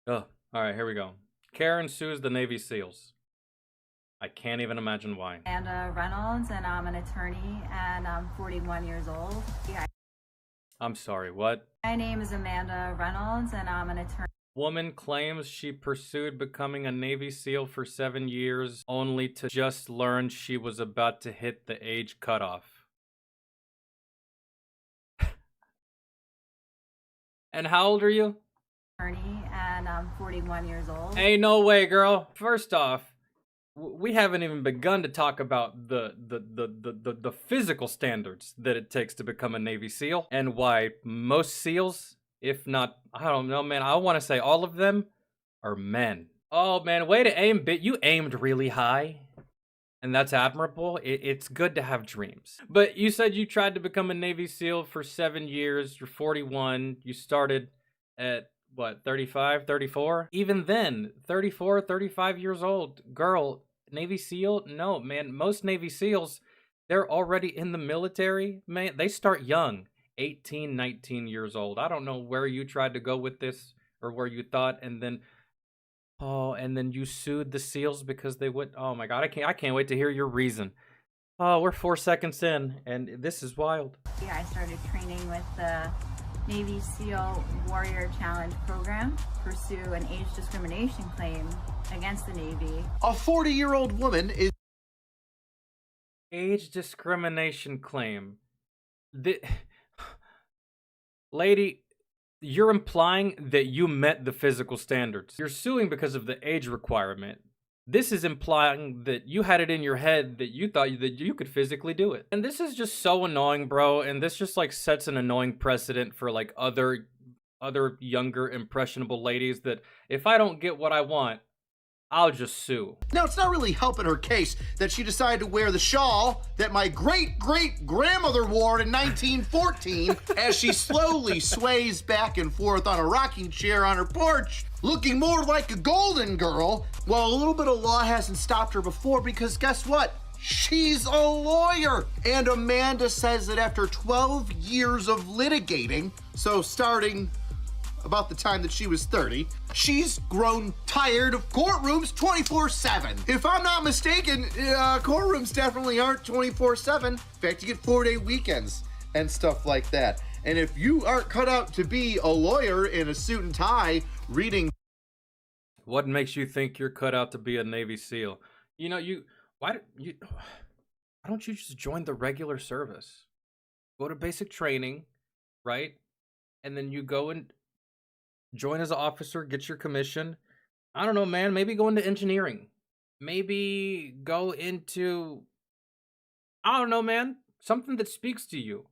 Oh, all right, here we go. Karen sues the Navy SEALs. I can't even imagine why. Amanda Reynolds, and I'm an attorney, and I'm 41 years old. Yeah. I'm sorry, what? My name is Amanda Reynolds, and I'm an attorney. Woman claims she pursued becoming a Navy SEAL for 7 years only to just learn she was about to hit the age cutoff. And how old are you? Attorney, and I'm 41 years old. Ain't no way, girl. First off, we haven't even begun to talk about the physical standards that it takes to become a Navy SEAL and why most SEALs, if not, I don't know, man, I want to say all of them are men. Oh man, way to aim, bit. You aimed really high. And that's admirable. It's good to have dreams. But you said you tried to become a Navy SEAL for 7 years. You're 41. You started at what, 35, 34? Even then, 34, 35 years old. Girl, Navy SEAL? No, man. Most Navy SEALs, they're already in the military. Man, they start young. 18, 19 years old. I don't know where you tried to go with this or where you thought, and then oh, and then you sued the SEALs because they would. Oh my God, I can't wait to hear your reason. Oh, we're 4 seconds in, and this is wild. Yeah, I started training with the Navy SEAL Warrior Challenge program to pursue an age discrimination claim against the Navy. A 40-year-old woman is Age discrimination claim. The lady, you're implying that you met the physical standards. You're suing because of the age requirement. This is implying that you had it in your head that you thought that you could physically do it. And this is just so annoying, bro. And this just like sets an annoying precedent for like other younger impressionable ladies that if I don't get what I want, I'll just sue. now it's not really helping her case that she decided to wear the shawl that my great-great-grandmother wore in 1914 as she slowly sways back and forth on a rocking chair on her porch, looking more like a golden girl. Well, a little bit of law hasn't stopped her before because guess what? She's a lawyer. And Amanda says that after 12 years of litigating, so starting about the time that she was 30, she's grown tired of courtrooms 24/7. If I'm not mistaken, courtrooms definitely aren't 24/7. In fact, you get 4-day weekends and stuff like that. And if you aren't cut out to be a lawyer in a suit and tie reading. What makes you think you're cut out to be a Navy SEAL? You know, why don't you just join the regular service? Go to basic training, right? And then you go and join as an officer, get your commission. I don't know, man. Maybe go into engineering. Maybe go into, I don't know, man. Something that speaks to you.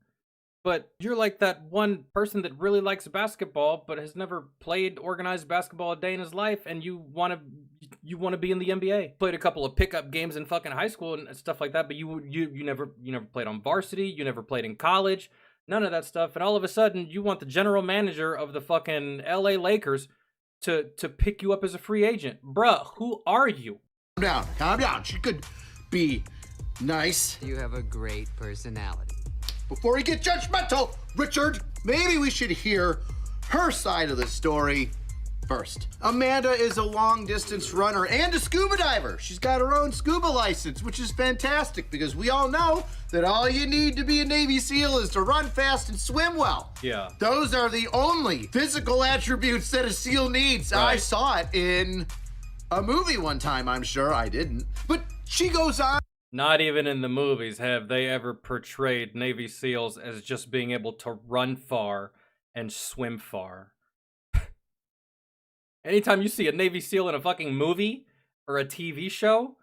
But you're like that one person that really likes basketball, but has never played organized basketball a day in his life, and you want to be in the NBA. Played a couple of pickup games in fucking high school and stuff like that, but you never played on varsity. You never played in college. None of that stuff. And all of a sudden, you want the general manager of the fucking LA Lakers to pick you up as a free agent. Bruh, who are you? Calm down. She could be nice. You have a great personality. Before we get judgmental, Richard, maybe we should hear her side of the story first. Amanda is a long-distance runner and a scuba diver. She's got her own scuba license, which is fantastic because we all know that all you need to be a Navy SEAL is to run fast and swim well. Yeah. Those are the only physical attributes that a SEAL needs. Right. I saw it in a movie one time. I'm sure I didn't. But she goes on. Not even in the movies have they ever portrayed Navy SEALs as just being able to run far and swim far. Anytime you see a Navy SEAL in a fucking movie or a TV show,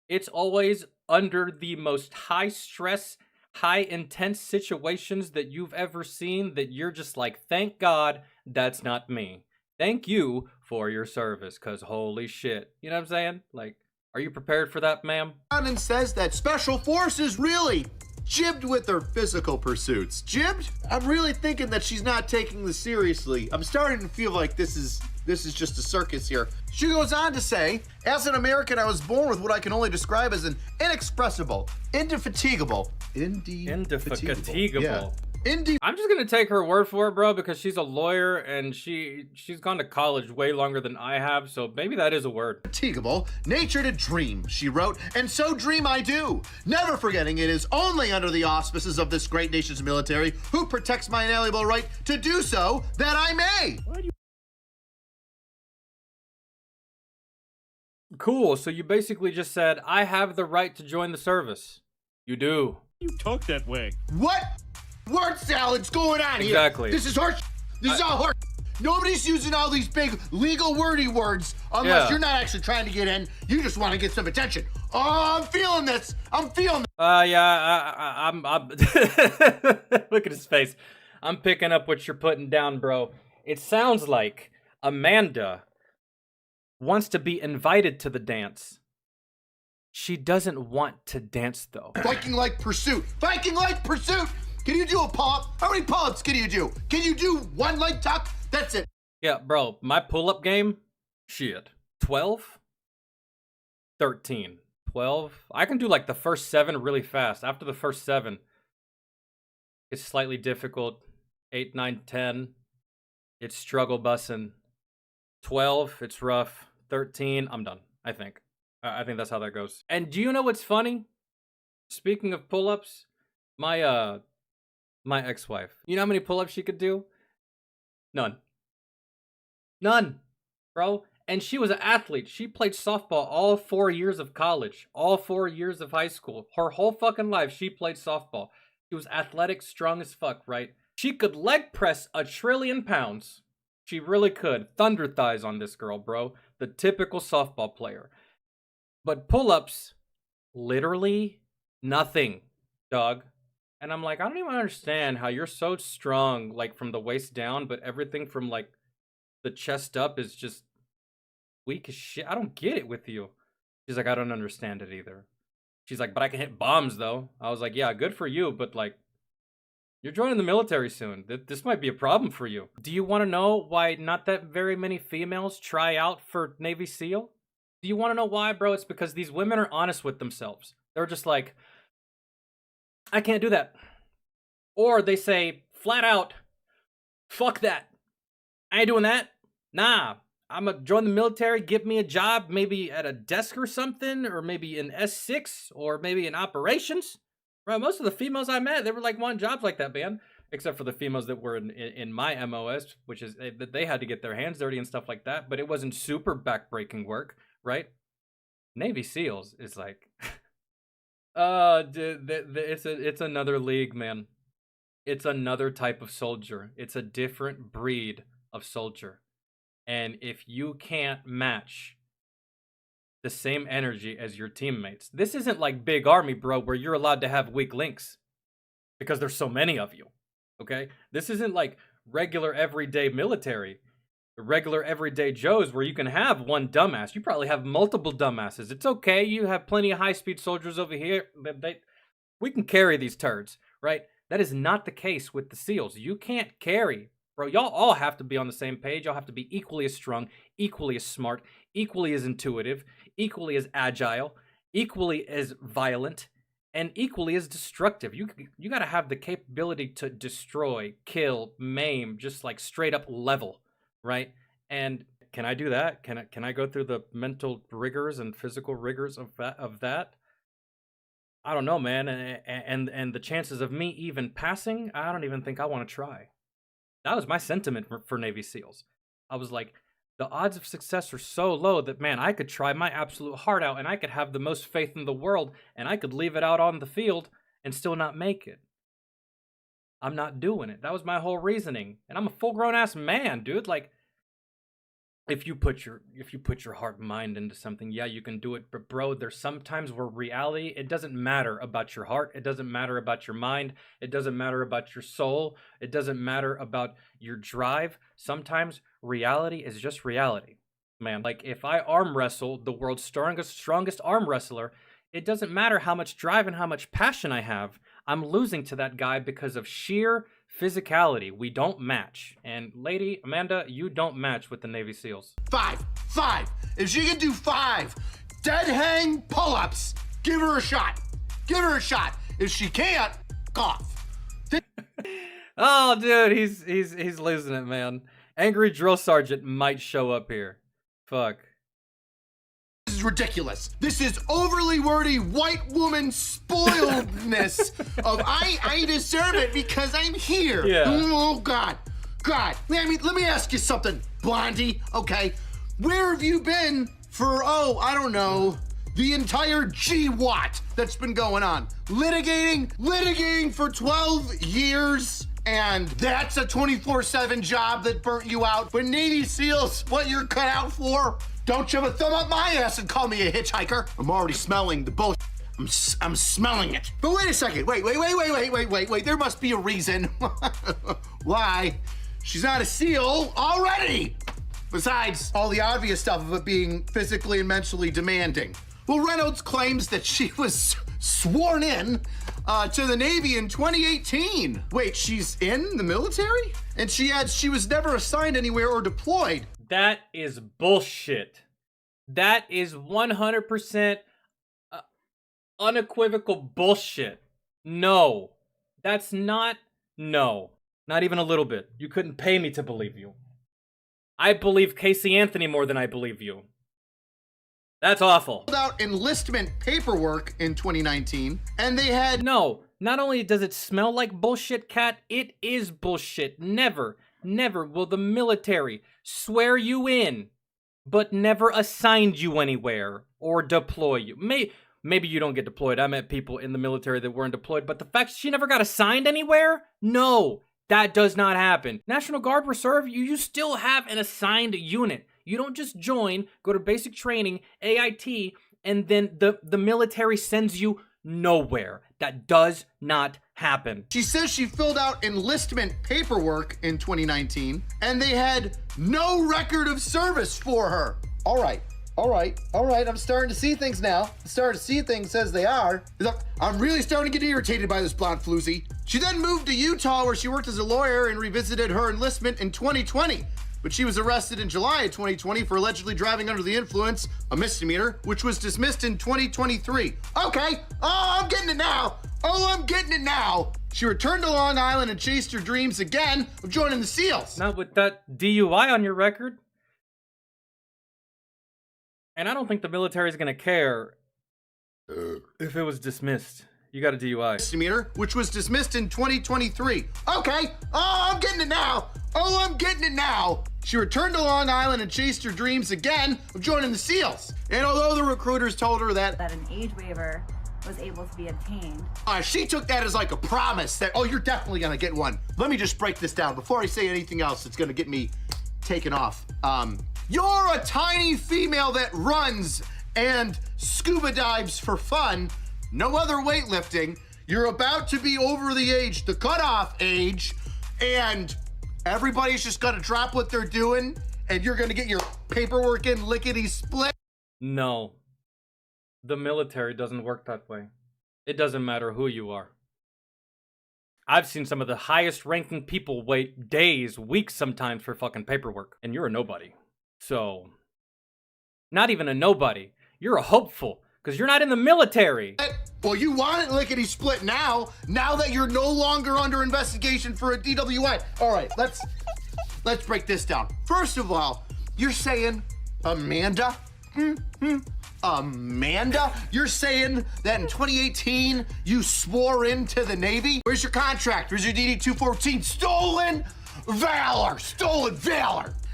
it's always under the most high stress, high intense situations that you've ever seen that you're just like, thank God that's not me. Thank you for your service, cause holy shit. You know what I'm saying? Like, are you prepared for that, ma'am? And says that Special Forces really jibbed with their physical pursuits. Jibbed? I'm really thinking that she's not taking this seriously. I'm starting to feel like this is just a circus here. She goes on to say, as an American, I was born with what I can only describe as an inexpressible, indefatigable, Indefatigable. Yeah. I'm just gonna take her word for it, bro, because she's a lawyer and she's gone to college way longer than I have, so maybe that is a word. Indefatigable nature to dream, she wrote, and so dream I do, never forgetting it is only under the auspices of this great nation's military, who protects my inalienable right to do so, that I may. Cool, so you basically just said, I have the right to join the service. You do. You talk that way. What word salad's going on here? Exactly. This is horse. This is all horse. Nobody's using all these big legal wordy words unless Yeah. you're not actually trying to get in. You just want to get some attention. Oh, I'm feeling this. I'm feeling this. I'm look at his face. I'm picking up what you're putting down, bro. It sounds like Amanda wants to be invited to the dance. She doesn't want to dance, though. Viking like pursuit. Viking like pursuit. Can you do a pull-up? How many pull-ups can you do? Can you do one leg tuck? That's it. Yeah, bro, my pull-up game, shit. 12? 13. 12? I can do like the first 7 really fast. After the first 7, it's slightly difficult. 8, 9, 10, it's struggle bussin'. 12, it's rough. 13, I'm done, I think. I think that's how that goes. And do you know what's funny? Speaking of pull-ups, my ex-wife, you know how many pull-ups she could do? None. None, bro. And she was an athlete. She played softball all 4 years of college, all 4 years of high school. Her whole fucking life, she played softball. She was athletic, strong as fuck, right? She could leg press 1 trillion pounds. She really could. Thunder thighs on this girl, bro. The typical softball player. But pull-ups, literally nothing, dog. And I'm like, I don't even understand how you're so strong, like from the waist down, but everything from like the chest up is just weak as shit. I don't get it with you. She's like, I don't understand it either. She's like, but I can hit bombs though. I was like, yeah, good for you, but like, you're joining the military soon. This might be a problem for you. Do you want to know why not that very many females try out for Navy SEAL? Do you want to know why, bro? It's because these women are honest with themselves. They're just like, I can't do that. Or they say flat out, fuck that. I ain't doing that. Nah, I'm gonna join the military, give me a job, maybe at a desk or something, or maybe in S6, or maybe in operations. Right, most of the females I met, they were like wanting jobs like that, man. Except for the females that were in my MOS, which is that they had to get their hands dirty and stuff like that. But it wasn't super backbreaking work, right? Navy SEALs is like, dude, it's another league, man. It's another type of soldier. It's a different breed of soldier. And if you can't match the same energy as your teammates, this isn't like Big Army, bro, where you're allowed to have weak links because there's so many of you. Okay? This isn't like regular everyday military, regular everyday Joes where you can have one dumbass. You probably have multiple dumbasses. It's okay. You have plenty of high-speed soldiers over here. We can carry these turds, right? That is not the case with the SEALs. You can't carry. Bro, y'all all have to be on the same page. Y'all have to be equally as strong, equally as smart, equally as intuitive, equally as agile, equally as violent, and equally as destructive. You got to have the capability to destroy, kill, maim, just like straight up level, right? And can I do that? Can I go through the mental rigors and physical rigors of that? I don't know, man. And the chances of me even passing, I don't even think I want to try. That was my sentiment for Navy SEALs. I was like, the odds of success are so low that, man, I could try my absolute heart out and I could have the most faith in the world and I could leave it out on the field and still not make it. I'm not doing it. That was my whole reasoning. And I'm a full-grown ass man, dude. Like, if you put your heart and mind into something, yeah, you can do it. But bro, there's sometimes where reality, it doesn't matter about your heart. It doesn't matter about your mind. It doesn't matter about your soul. It doesn't matter about your drive. Sometimes reality is just reality, man. Like if I arm wrestle the world's strongest arm wrestler, it doesn't matter how much drive and how much passion I have. I'm losing to that guy because of sheer physicality. We don't match. And lady, Amanda, you don't match with the Navy SEALs. Five. If she can do 5 dead hang pull-ups, give her a shot. Give her a shot. If she can't, cough. Oh, dude, he's losing it, man. Angry drill sergeant might show up here. Fuck. This is ridiculous. This is overly wordy white woman spoiledness of I deserve it because I'm here. Yeah. Oh God. Let me ask you something, Blondie. Okay. Where have you been for, I don't know, the entire GWAT that's been going on? Litigating for 12 years. And that's a 24/7 job that burnt you out. But Navy SEALs, what you're cut out for? Don't shove a thumb up my ass and call me a hitchhiker. I'm already smelling the bullshit. I'm smelling it. But wait a second. Wait. There must be a reason why she's not a SEAL already. Besides all the obvious stuff of it being physically and mentally demanding. Well, Reynolds claims that she was sworn in to the Navy in 2018. Wait, she's in the military? And she was never assigned anywhere or deployed. That is bullshit. That is 100% unequivocal bullshit. No. That's not even a little bit. You couldn't pay me to believe you. I believe Casey Anthony more than I believe you. That's awful. Filled out enlistment paperwork in 2019, and they had No, not only does it smell like bullshit, Cat, it is bullshit. Never will the military swear you in, but never assigned you anywhere or deploy you. Maybe you don't get deployed. I met people in the military that weren't deployed, but the fact she never got assigned anywhere? No, that does not happen. National Guard Reserve, you still have an assigned unit. You don't just join, go to basic training, AIT, and then the military sends you nowhere. That does not happen. She says she filled out enlistment paperwork in 2019, and they had no record of service for her. All right. I'm starting to see things now. I'm starting to see things as they are. I'm really starting to get irritated by this blonde floozy. She then moved to Utah, where she worked as a lawyer and revisited her enlistment in 2020. But she was arrested in July of 2020 for allegedly driving under the influence, a misdemeanor, which was dismissed in 2023. Okay, I'm getting it now. She returned to Long Island and chased her dreams again of joining the SEALs. Not with that DUI on your record. And I don't think the military is going to care if it was dismissed. You got a DUI. Misdemeanor, which was dismissed in 2023. Okay, I'm getting it now. She returned to Long Island and chased her dreams again of joining the SEALs. And although the recruiters told her that That an age waiver was able to be obtained. she took that as like a promise that, you're definitely gonna get one. Let me just break this down before I say anything else that's gonna get me taken off. You're a tiny female that runs and scuba dives for fun, no other weightlifting. You're about to be over the cutoff age, and everybody's just gonna drop what they're doing, and you're gonna get your paperwork in lickety-split. No. The military doesn't work that way. It doesn't matter who you are. I've seen some of the highest ranking people wait days, weeks sometimes for fucking paperwork, and you're a nobody. So, not even a nobody. You're a hopeful, because you're not in the military. Well, you want it lickety-split now that you're no longer under investigation for a DWI. All right, let's break this down. First of all, you're saying Amanda? Amanda? You're saying that in 2018 you swore into the Navy? Where's your contract? Where's your DD-214? Stolen valor!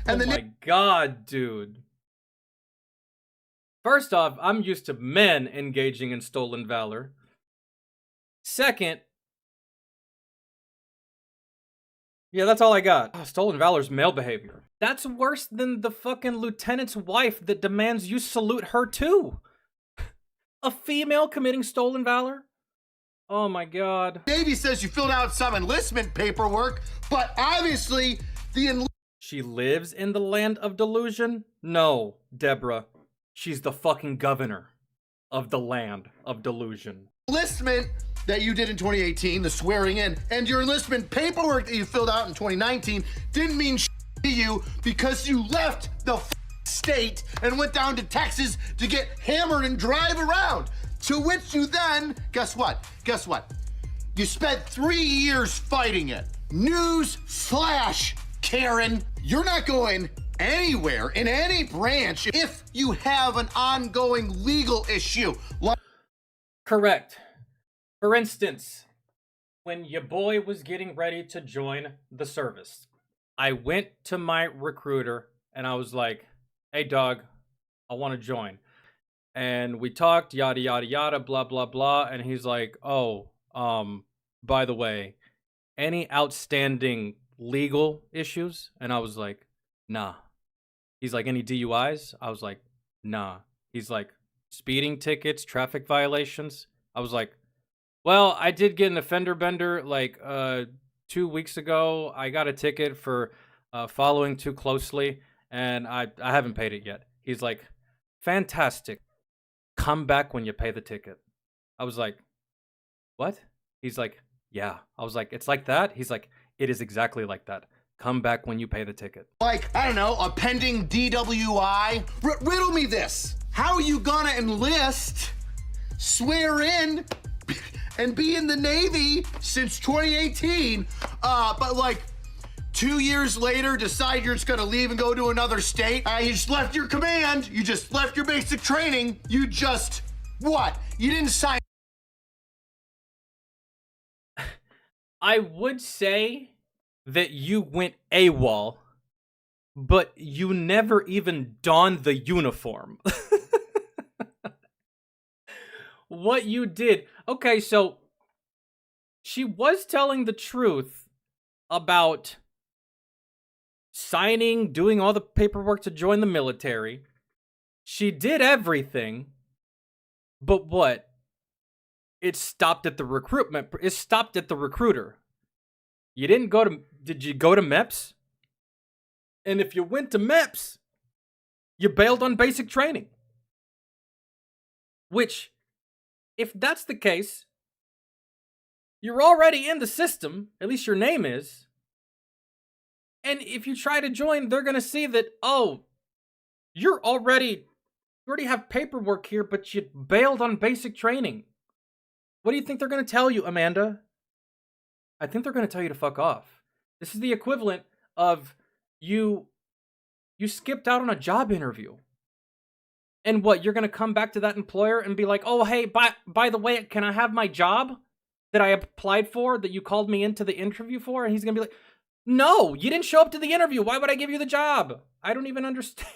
And Oh my god, dude. First off, I'm used to men engaging in stolen valor. Second, yeah, that's all I got. Stolen valor's male behavior. That's worse than the fucking lieutenant's wife that demands you salute her too. A female committing stolen valor? Oh my god. Navy says you filled out some enlistment paperwork, but obviously the She lives in the land of delusion? No, Deborah. She's the fucking governor of the land of delusion. enlistment that you did in 2018, the swearing in, and your enlistment paperwork that you filled out in 2019 didn't mean to you because you left the state and went down to Texas to get hammered and drive around. To which you then, guess what? You spent 3 years fighting it. News flash, Karen. You're not going anywhere in any branch if you have an ongoing legal issue. Correct. For instance, when your boy was getting ready to join the service, I went to my recruiter and I was like, hey, dog, I want to join. And we talked, yada, yada, yada, blah, blah, blah. And he's like, oh, by the way, any outstanding legal issues? And I was like, nah. He's like, any DUIs? I was like, nah. He's like, speeding tickets, traffic violations? I was like, well, I did get an offender bender like 2 weeks ago. I got a ticket for following too closely, and I haven't paid it yet. He's like, fantastic. Come back when you pay the ticket. I was like, what? He's like, yeah. I was like, it's like that? He's like, it is exactly like that. Come back when you pay the ticket. Like, I don't know, a pending DWI? Riddle me this. How are you gonna enlist, swear in, and be in the Navy since 2018, but like 2 years later decide you're just gonna leave and go to another state? You just left your command, you just left your basic training, you just, what? You didn't sign. I would say that you went AWOL, but you never even donned the uniform. What you did. Okay, so she was telling the truth about signing, doing all the paperwork to join the military. She did everything, but what? It stopped at the recruitment. It stopped at the recruiter. You didn't go to, did you go to MEPS? And if you went to MEPS, you bailed on basic training. Which, if that's the case, you're already in the system, at least your name is. And if you try to join, they're going to see that, oh, you already have paperwork here, but you bailed on basic training. What do you think they're going to tell you, Amanda? I think they're going to tell you to fuck off. This is the equivalent of you skipped out on a job interview. And what, you're going to come back to that employer and be like, oh, hey, by the way, can I have my job that I applied for, that you called me into the interview for? And he's going to be like, no, you didn't show up to the interview. Why would I give you the job? I don't even understand.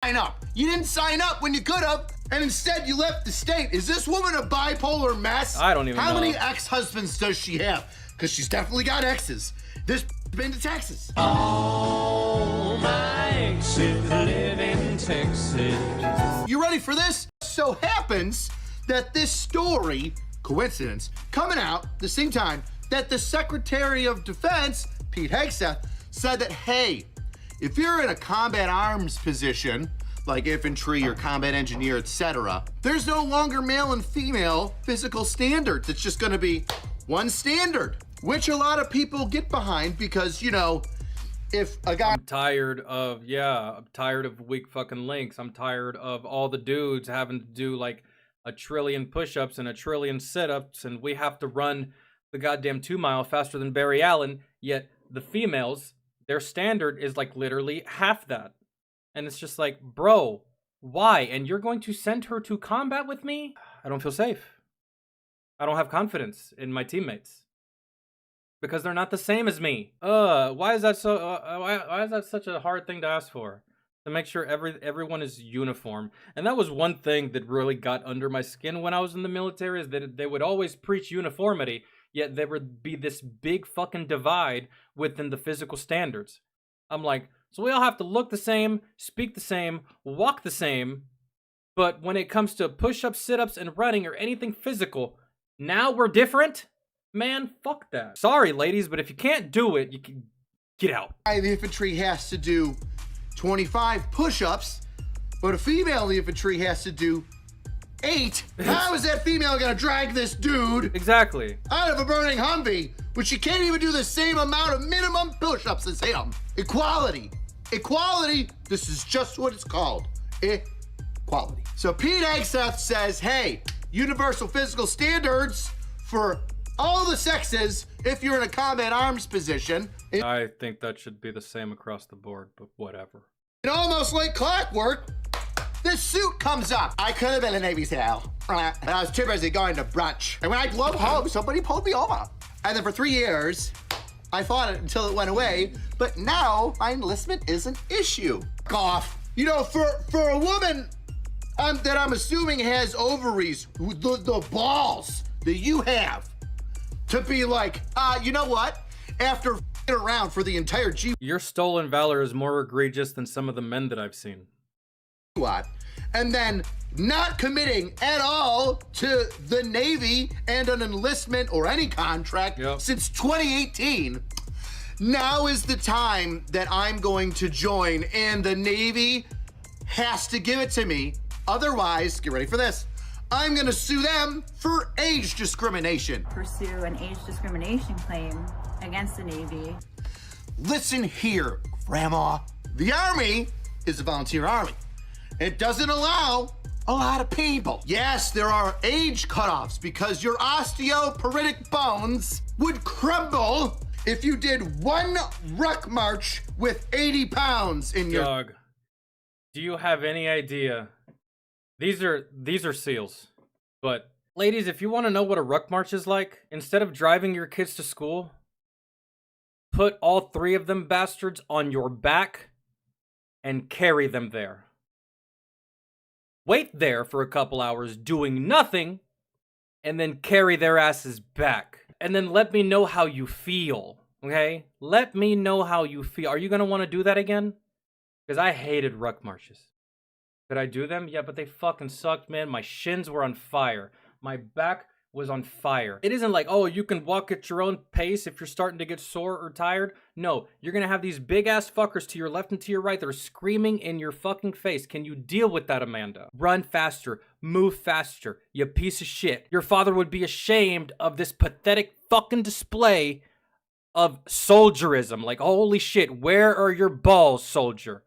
Sign up. You didn't sign up when you could have, and instead you left the state. Is this woman a bipolar mess? I don't even know. How many ex-husbands does she have? Because she's definitely got exes. This been to Texas. All my exes live in Texas. You ready for this? So happens that this story, coincidence, coming out the same time that the Secretary of Defense, Pete Hegseth, said that, hey, if you're in a combat arms position, like infantry or combat engineer, etc., there's no longer male and female physical standards. It's just gonna be one standard, which a lot of people get behind because, you know, if a guy... I'm tired of weak fucking links. I'm tired of all the dudes having to do like 1 trillion push-ups and 1 trillion sit-ups, and we have to run the goddamn 2 mile faster than Barry Allen, yet the females, their standard is like literally half that. And it's just like, bro, why? And you're going to send her to combat with me? I don't feel safe. I don't have confidence in my teammates. Because they're not the same as me. Why is that so? Why is that such a hard thing to ask for? To make sure everyone is uniform. And that was one thing that really got under my skin when I was in the military, is that they would always preach uniformity, yet there would be this big fucking divide within the physical standards. I'm like, so we all have to look the same, speak the same, walk the same, but when it comes to push-ups, sit-ups, and running or anything physical, now we're different? Man, fuck that. Sorry, ladies, but if you can't do it, you can get out. The infantry has to do 25 push-ups, but a female in the infantry has to do 8. How is that female gonna drag this dude Exactly. out of a burning Humvee when she can't even do the same amount of minimum push-ups as him? Equality. Equality, this is just what it's called. Equality. So Pete Hegseth says, hey, universal physical standards for all the sexes if you're in a combat arms position. I think that should be the same across the board, but whatever. And almost like clockwork, this suit comes up. I could have been a Navy SEAL, but I was too busy going to brunch. And when I drove home, somebody pulled me over. And then for 3 years, I fought it until it went away, but now my enlistment is an issue. Off. You know, for a woman that I'm assuming has ovaries, the balls that you have, to be like, you know what? After around for the entire G Your stolen valor is more egregious than some of the men that I've seen. Squad, and then not committing at all to the Navy and an enlistment or any contract since 2018. Now is the time that I'm going to join, and the Navy has to give it to me. Otherwise, get ready for this, I'm gonna sue them for age discrimination. Pursue an age discrimination claim against the Navy. Listen here, Grandma. The Army is a volunteer army. It doesn't allow a lot of people. Yes, there are age cutoffs because your osteoporotic bones would crumble if you did one ruck march with 80 pounds in your... Dog, do you have any idea? These are SEALs. But ladies, if you want to know what a ruck march is like, instead of driving your kids to school, put all 3 of them bastards on your back and carry them there. Wait there for a couple hours doing nothing, and then carry their asses back. And then let me know how you feel, okay? Let me know how you feel. Are you going to want to do that again? Because I hated ruck marches. Could I do them? Yeah, but they fucking sucked, man. My shins were on fire. My back was on fire. It isn't like, oh, you can walk at your own pace if you're starting to get sore or tired. No, you're gonna have these big ass fuckers to your left and to your right that are screaming in your fucking face. Can you deal with that, Amanda? Run faster, move faster, you piece of shit. Your father would be ashamed of this pathetic fucking display of soldierism. Like, holy shit, where are your balls, soldier?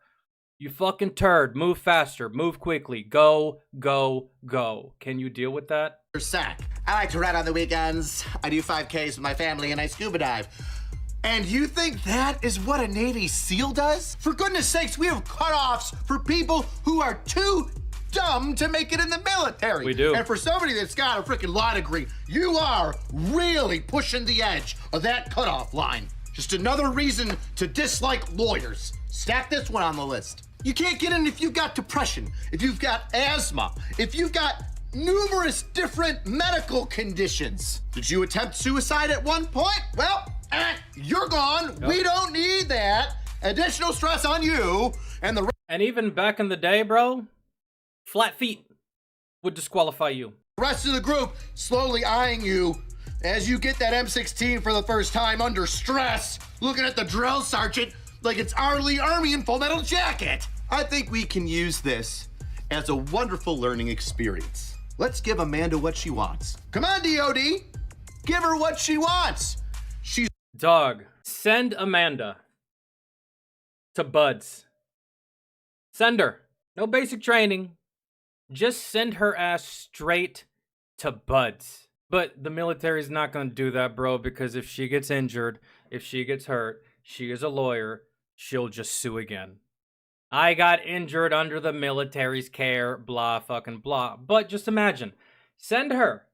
You fucking turd. Move faster. Move quickly. Go, go, go. Can you deal with that? Sack. I like to ride on the weekends. I do 5Ks with my family and I scuba dive. And you think that is what a Navy SEAL does? For goodness sakes, we have cutoffs for people who are too dumb to make it in the military. We do. And for somebody that's got a freaking law degree, you are really pushing the edge of that cutoff line. Just another reason to dislike lawyers. Stack this one on the list. You can't get in if you've got depression, if you've got asthma, if you've got numerous different medical conditions. Did you attempt suicide at one point? Well, you're gone. Yep. We don't need that. Additional stress on you and the... And even back in the day, bro, flat feet would disqualify you. Rest of the group slowly eyeing you as you get that M16 for the first time under stress, looking at the drill sergeant like it's our Lee Army in Full Metal Jacket. I think we can use this as a wonderful learning experience. Let's give Amanda what she wants. Come on, DOD. Give her what she wants. She's... Dog, send Amanda to Buds. Send her. No basic training. Just send her ass straight to Buds. But the military's not going to do that, bro, because if she gets injured, if she gets hurt, she is a lawyer, she'll just sue again. I got injured under the military's care, blah fucking blah. But just imagine, send her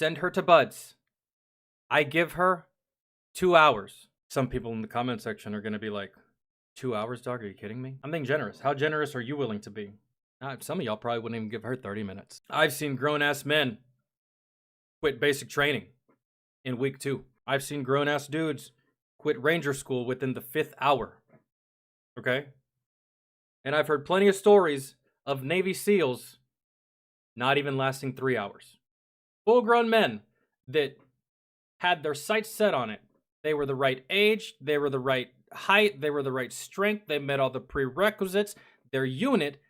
to Buds. I give her 2 hours. Some people in the comment section are going to be like, 2 hours, dog? Are you kidding me? I'm being generous. How generous are you willing to be? Some of y'all probably wouldn't even give her 30 minutes. I've seen grown-ass men quit basic training in week 2. I've seen grown-ass dudes quit Ranger School within the 5th hour. Okay? And I've heard plenty of stories of Navy SEALs not even lasting 3 hours. Full-grown men that had their sights set on it. They were the right age, they were the right height, they were the right strength, they met all the prerequisites. Their unit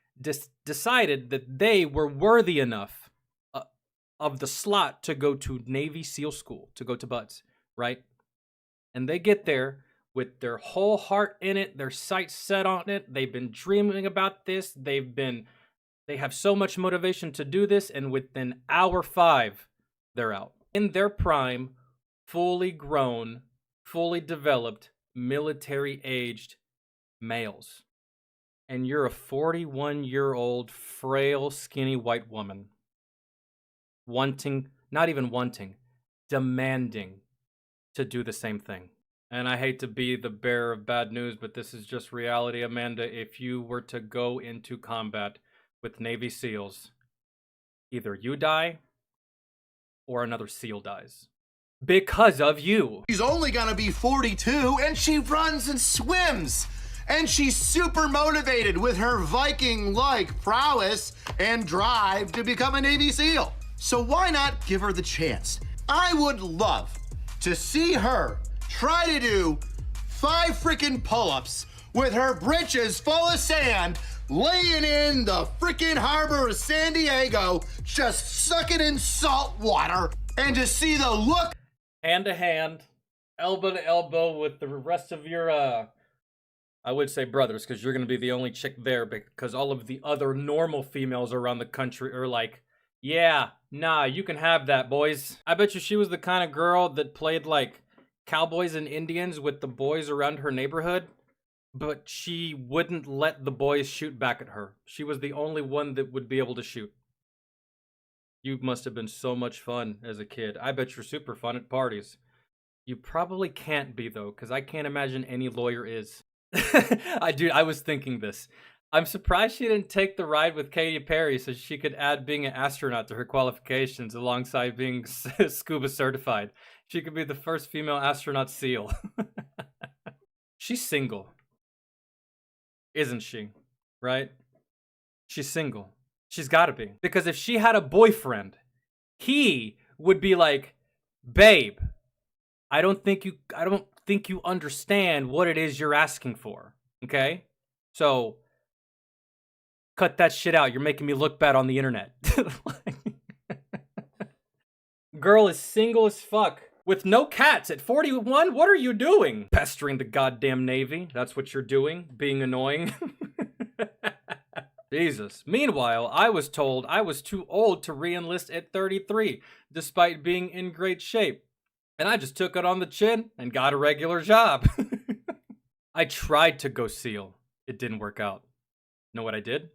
decided that they were worthy enough of the slot to go to Navy SEAL school, to go to Buds, right? And they get there with their whole heart in it, their sights set on it. They've been dreaming about this. They have so much motivation to do this, and within hour 5, they're out. In their prime, fully grown, fully developed, military-aged males. And you're a 41-year-old, frail, skinny white woman. Wanting, not even wanting, demanding to do the same thing. And I hate to be the bearer of bad news, but this is just reality, Amanda. If you were to go into combat with Navy SEALs, either you die or another SEAL dies. Because of you. She's only gonna be 42 and she runs and swims. And she's super motivated with her Viking-like prowess and drive to become a Navy SEAL. So why not give her the chance? I would love to see her try to do 5 freaking pull-ups with her britches full of sand, laying in the freaking harbor of San Diego, just sucking in salt water, and to see the look. Hand to hand, elbow to elbow with the rest of your, I would say brothers, because you're going to be the only chick there, because all of the other normal females around the country are like, yeah, nah, you can have that, boys. I bet you she was the kind of girl that played like cowboys and Indians with the boys around her neighborhood, but she wouldn't let the boys shoot back at her. She was the only one that would be able to shoot. You must have been so much fun as a kid. I bet you're super fun at parties. You probably can't be, though, because I can't imagine any lawyer is. I was thinking this. I'm surprised she didn't take the ride with Katy Perry so she could add being an astronaut to her qualifications alongside being scuba certified. She could be the first female astronaut SEAL. She's single. Isn't she? Right? She's single. She's gotta be. Because if she had a boyfriend, he would be like, babe, I don't think you understand what it is you're asking for. Okay? So cut that shit out. You're making me look bad on the internet. Girl is single as fuck. With no cats at 41? What are you doing? Pestering the goddamn Navy. That's what you're doing. Being annoying. Jesus. Meanwhile, I was told I was too old to re-enlist at 33, despite being in great shape. And I just took it on the chin and got a regular job. I tried to go SEAL. It didn't work out. Know what I did?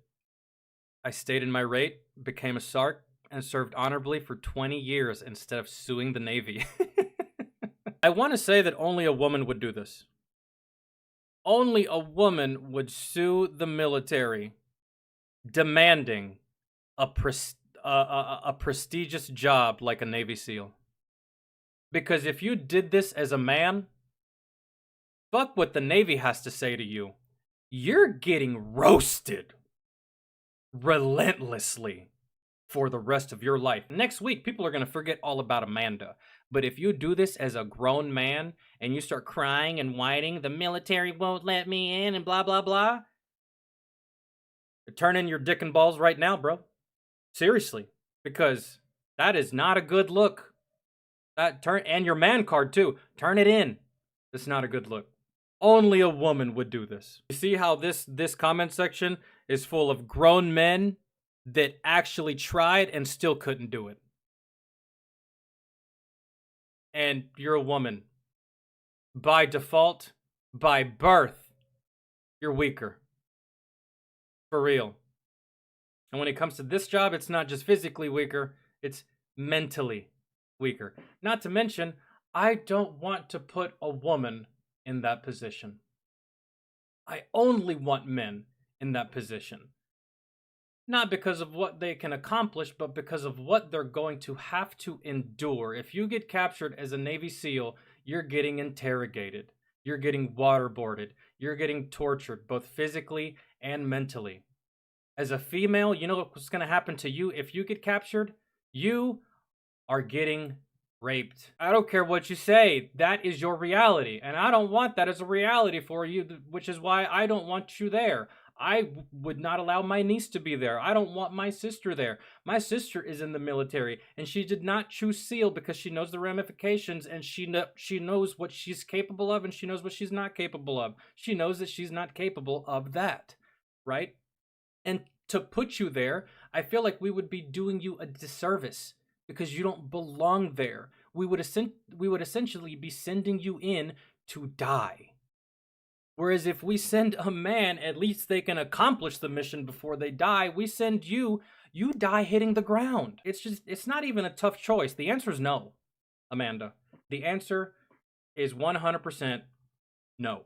I stayed in my rate, became a SARC, and served honorably for 20 years instead of suing the Navy. I want to say that only a woman would do this. Only a woman would sue the military, demanding a prestigious job like a Navy SEAL. Because if you did this as a man, fuck what the Navy has to say to you. You're getting roasted relentlessly for the rest of your life. Next week, people are going to forget all about Amanda. But if you do this as a grown man and you start crying and whining, the military won't let me in and blah, blah, blah. Turn in your dick and balls right now, bro. Seriously. Because that is not a good look. And your man card too. Turn it in. It's not a good look. Only a woman would do this. You see how this comment section is full of grown men that actually tried and still couldn't do it. And you're a woman. By default, by birth, you're weaker. For real. And when it comes to this job, it's not just physically weaker, it's mentally weaker. Not to mention, I don't want to put a woman in that position. I only want men in that position. Not because of what they can accomplish, but because of what they're going to have to endure. If you get captured as a Navy SEAL, you're getting interrogated. You're getting waterboarded. You're getting tortured, both physically and mentally. As a female, you know what's going to happen to you if you get captured? You are getting raped. I don't care what you say. That is your reality. And I don't want that as a reality for you, which is why I don't want you there. I would not allow my niece to be there. I don't want my sister there. My sister is in the military, and she did not choose SEAL because she knows the ramifications, and she knows what she's capable of, and she knows what she's not capable of. She knows that she's not capable of that, right? And to put you there, I feel like we would be doing you a disservice because you don't belong there. We would essentially be sending you in to die. Whereas if we send a man, at least they can accomplish the mission before they die. We send you die hitting the ground. It's not even a tough choice. The answer is no, Amanda. The answer is 100% no.